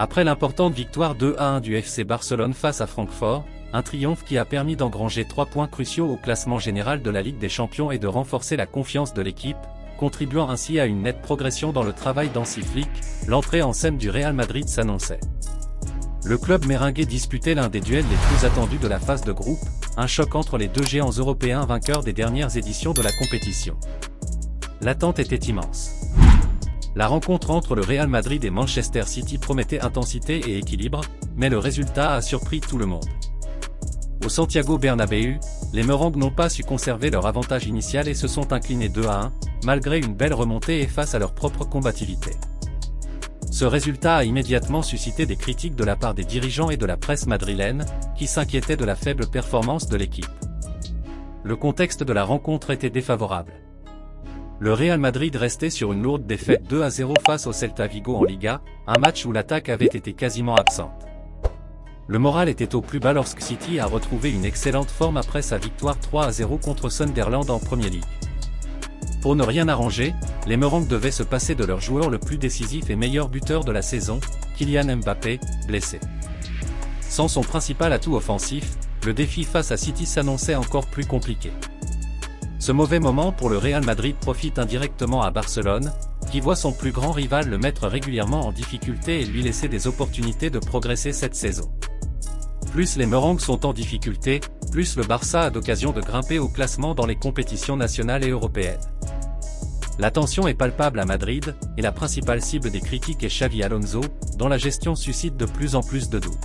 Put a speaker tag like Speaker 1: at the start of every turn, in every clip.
Speaker 1: Après l'importante victoire 2-1 du FC Barcelone face à Francfort, un triomphe qui a permis d'engranger 3 points cruciaux au classement général de la Ligue des Champions et de renforcer la confiance de l'équipe, contribuant ainsi à une nette progression dans le travail d'Hansi Flick, l'entrée en scène du Real Madrid s'annonçait. Le club méringué disputait l'un des duels les plus attendus de la phase de groupe, un choc entre les deux géants européens vainqueurs des dernières éditions de la compétition. L'attente était immense. La rencontre entre le Real Madrid et Manchester City promettait intensité et équilibre, mais le résultat a surpris tout le monde. Au Santiago Bernabéu, les Merengues n'ont pas su conserver leur avantage initial et se sont inclinés 2-1, malgré une belle remontée et face à leur propre combativité. Ce résultat a immédiatement suscité des critiques de la part des dirigeants et de la presse madrilène, qui s'inquiétaient de la faible performance de l'équipe. Le contexte de la rencontre était défavorable. Le Real Madrid restait sur une lourde défaite 2-0 face au Celta Vigo en Liga, un match où l'attaque avait été quasiment absente. Le moral était au plus bas lorsque City a retrouvé une excellente forme après sa victoire 3-0 contre Sunderland en Premier League. Pour ne rien arranger, les Merengues devaient se passer de leur joueur le plus décisif et meilleur buteur de la saison, Kylian Mbappé, blessé. Sans son principal atout offensif, le défi face à City s'annonçait encore plus compliqué. Ce mauvais moment pour le Real Madrid profite indirectement à Barcelone, qui voit son plus grand rival le mettre régulièrement en difficulté et lui laisser des opportunités de progresser cette saison. Plus les Merengues sont en difficulté, plus le Barça a d'occasion de grimper au classement dans les compétitions nationales et européennes. La tension est palpable à Madrid, et la principale cible des critiques est Xavi Alonso, dont la gestion suscite de plus en plus de doutes.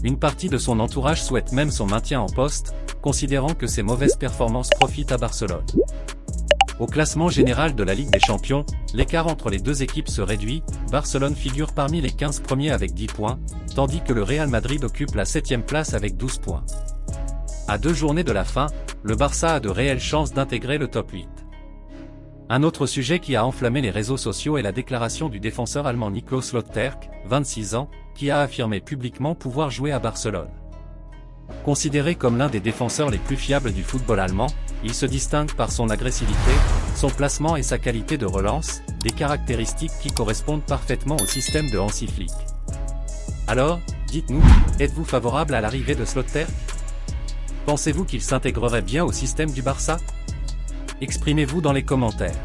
Speaker 1: Une partie de son entourage souhaite même son maintien en poste, considérant que ses mauvaises performances profitent à Barcelone. Au classement général de la Ligue des Champions, l'écart entre les deux équipes se réduit, Barcelone figure parmi les 15 premiers avec 10 points, tandis que le Real Madrid occupe la 7e place avec 12 points. À 2 journées de la fin, le Barça a de réelles chances d'intégrer le top 8. Un autre sujet qui a enflammé les réseaux sociaux est la déclaration du défenseur allemand Niklas Lötterk, 26 ans, qui a affirmé publiquement pouvoir jouer à Barcelone. Considéré comme l'un des défenseurs les plus fiables du football allemand, il se distingue par son agressivité, son placement et sa qualité de relance, des caractéristiques qui correspondent parfaitement au système de Hansi Flick. Alors, dites-nous, êtes-vous favorable à l'arrivée de Lötterk? Pensez-vous qu'il s'intégrerait bien au système du Barça? Exprimez-vous dans les commentaires.